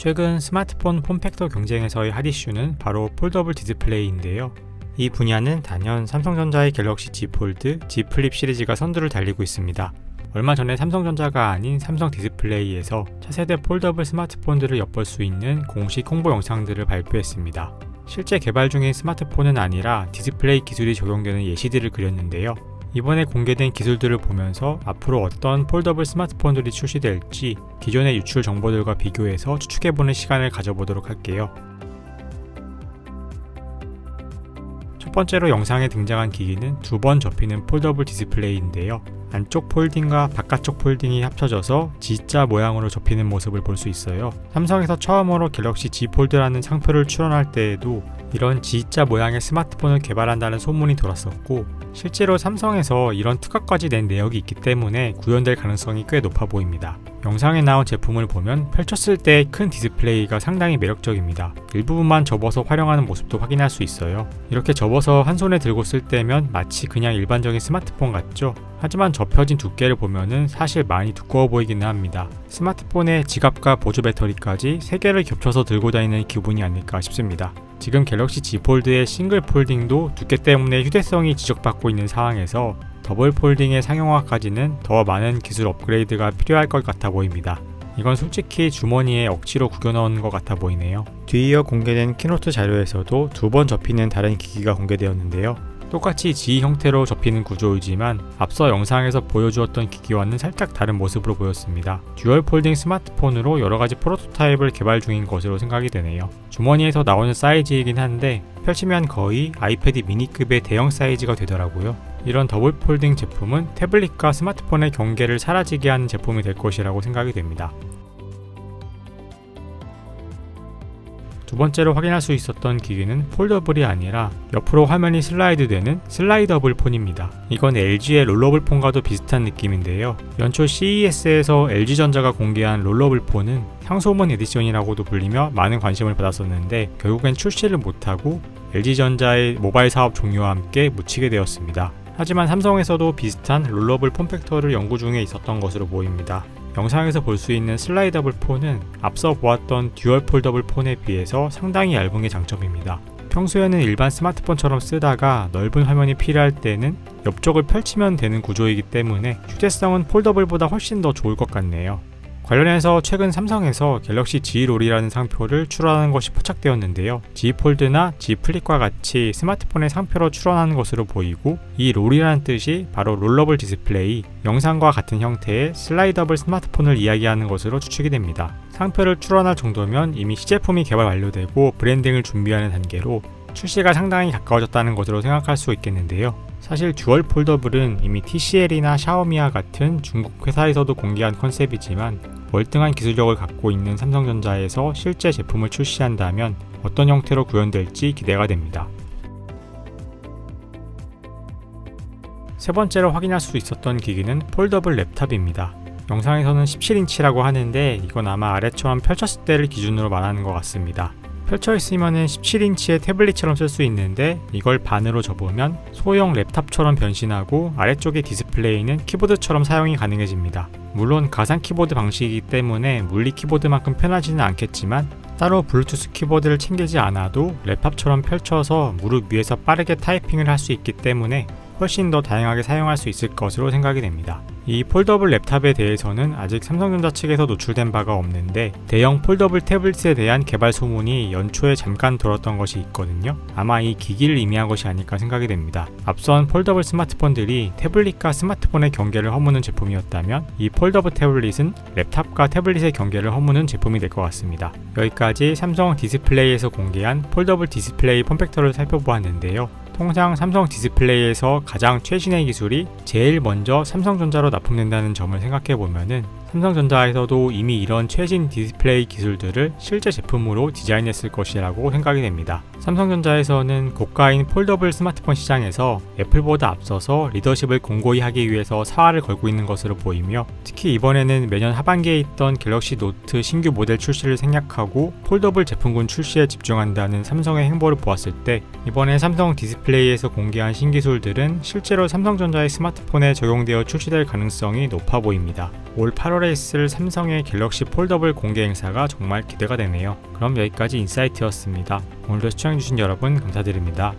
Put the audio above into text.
최근 스마트폰 폼팩터 경쟁에서의 핫 이슈는 바로 폴더블 디스플레이인데요. 이 분야는 단연 삼성전자의 갤럭시 Z 폴드, Z 플립 시리즈가 선두를 달리고 있습니다. 얼마 전에 삼성전자가 아닌 삼성 디스플레이에서 차세대 폴더블 스마트폰들을 엿볼 수 있는 공식 홍보 영상들을 발표했습니다. 실제 개발 중인 스마트폰은 아니라 디스플레이 기술이 적용되는 예시들을 그렸는데요. 이번에 공개된 기술들을 보면서 앞으로 어떤 폴더블 스마트폰들이 출시될지 기존의 유출 정보들과 비교해서 추측해보는 시간을 가져보도록 할게요. 첫 번째로 영상에 등장한 기기는 두 번 접히는 폴더블 디스플레이인데요. 안쪽 폴딩과 바깥쪽 폴딩이 합쳐져서 G자 모양으로 접히는 모습을 볼 수 있어요. 삼성에서 처음으로 갤럭시 Z 폴드라는 상표를 출원할 때에도 이런 G자 모양의 스마트폰을 개발한다는 소문이 돌았었고, 실제로 삼성에서 이런 특허까지 낸 내역이 있기 때문에 구현될 가능성이 꽤 높아 보입니다. 영상에 나온 제품을 보면 펼쳤을 때 큰 디스플레이가 상당히 매력적입니다. 일부분만 접어서 활용하는 모습도 확인할 수 있어요. 이렇게 접어서 한 손에 들고 쓸 때면 마치 그냥 일반적인 스마트폰 같죠? 하지만 접혀진 두께를 보면은 사실 많이 두꺼워 보이기는 합니다. 스마트폰에 지갑과 보조 배터리까지 3개를 겹쳐서 들고 다니는 기분이 아닐까 싶습니다. 지금 갤럭시 Z 폴드의 싱글 폴딩도 두께 때문에 휴대성이 지적받고 있는 상황에서 더블 폴딩의 상용화까지는 더 많은 기술 업그레이드가 필요할 것 같아 보입니다. 이건 솔직히 주머니에 억지로 구겨 넣은 것 같아 보이네요. 뒤이어 공개된 키노트 자료에서도 두 번 접히는 다른 기기가 공개되었는데요. 똑같이 G 형태로 접히는 구조이지만 앞서 영상에서 보여주었던 기기와는 살짝 다른 모습으로 보였습니다. 듀얼 폴딩 스마트폰으로 여러가지 프로토타입을 개발 중인 것으로 생각이 되네요. 주머니에서 나오는 사이즈이긴 한데 펼치면 거의 아이패드 미니급의 대형 사이즈가 되더라고요. 이런 더블 폴딩 제품은 태블릿과 스마트폰의 경계를 사라지게 하는 제품이 될 것이라고 생각이 됩니다. 두 번째로 확인할 수 있었던 기기는 폴더블이 아니라 옆으로 화면이 슬라이드 되는 슬라이더블 폰입니다. 이건 LG의 롤러블 폰과도 비슷한 느낌인데요. 연초 CES에서 LG전자가 공개한 롤러블 폰은 향소문 에디션이라고도 불리며 많은 관심을 받았었는데 결국엔 출시를 못하고 LG전자의 모바일 사업 종료와 함께 묻히게 되었습니다. 하지만 삼성에서도 비슷한 롤러블 폼팩터를 연구 중에 있었던 것으로 보입니다. 영상에서 볼 수 있는 슬라이더블 폰은 앞서 보았던 듀얼 폴더블 폰에 비해서 상당히 얇은 게 장점입니다. 평소에는 일반 스마트폰처럼 쓰다가 넓은 화면이 필요할 때는 옆쪽을 펼치면 되는 구조이기 때문에 휴대성은 폴더블보다 훨씬 더 좋을 것 같네요. 관련해서 최근 삼성에서 갤럭시 Z 롤이라는 상표를 출원하는 것이 포착되었는데요. Z 폴드나 Z 플립과 같이 스마트폰의 상표로 출원하는 것으로 보이고, 이 롤이라는 뜻이 바로 롤러블 디스플레이, 영상과 같은 형태의 슬라이더블 스마트폰을 이야기하는 것으로 추측이 됩니다. 상표를 출원할 정도면 이미 시제품이 개발 완료되고 브랜딩을 준비하는 단계로 출시가 상당히 가까워졌다는 것으로 생각할 수 있겠는데요. 사실 듀얼 폴더블은 이미 TCL이나 샤오미와 같은 중국 회사에서도 공개한 컨셉이지만 월등한 기술력을 갖고 있는 삼성전자에서 실제 제품을 출시한다면 어떤 형태로 구현될지 기대가 됩니다. 세 번째로 확인할 수 있었던 기기는 폴더블 랩탑입니다. 영상에서는 17인치라고 하는데 이건 아마 아래처럼 펼쳤을 때를 기준으로 말하는 것 같습니다. 펼쳐있으면 17인치의 태블릿처럼 쓸 수 있는데 이걸 반으로 접으면 소형 랩탑처럼 변신하고 아래쪽의 디스플레이는 키보드처럼 사용이 가능해집니다. 물론 가상 키보드 방식이기 때문에 물리 키보드만큼 편하지는 않겠지만 따로 블루투스 키보드를 챙기지 않아도 랩탑처럼 펼쳐서 무릎 위에서 빠르게 타이핑을 할 수 있기 때문에 훨씬 더 다양하게 사용할 수 있을 것으로 생각이 됩니다. 이 폴더블 랩탑에 대해서는 아직 삼성전자 측에서 노출된 바가 없는데 대형 폴더블 태블릿에 대한 개발 소문이 연초에 잠깐 돌았던 것이 있거든요. 아마 이 기기를 의미한 것이 아닐까 생각이 됩니다. 앞선 폴더블 스마트폰들이 태블릿과 스마트폰의 경계를 허무는 제품이었다면 이 폴더블 태블릿은 랩탑과 태블릿의 경계를 허무는 제품이 될 것 같습니다. 여기까지 삼성 디스플레이에서 공개한 폴더블 디스플레이 폼팩터를 살펴보았는데요. 통상 삼성 디스플레이에서 가장 최신의 기술이 제일 먼저 삼성전자로 납품된다는 점을 생각해보면은 삼성전자에서도 이미 이런 최신 디스플레이 기술들을 실제 제품으로 디자인했을 것이라고 생각이 됩니다. 삼성전자에서는 고가인 폴더블 스마트폰 시장에서 애플보다 앞서서 리더십을 공고히 하기 위해서 사활을 걸고 있는 것으로 보이며, 특히 이번에는 매년 하반기에 있던 갤럭시 노트 신규 모델 출시를 생략하고 폴더블 제품군 출시에 집중한다는 삼성의 행보를 보았을 때 이번에 삼성 디스플레이에서 공개한 신기술들은 실제로 삼성전자의 스마트폰에 적용되어 출시될 가능성이 높아 보입니다. 올 8월에 4월에 있을 삼성의 갤럭시 폴더블 공개 행사가 정말 기대가 되네요. 그럼 여기까지 인사이트였습니다. 오늘도 시청해주신 여러분 감사드립니다.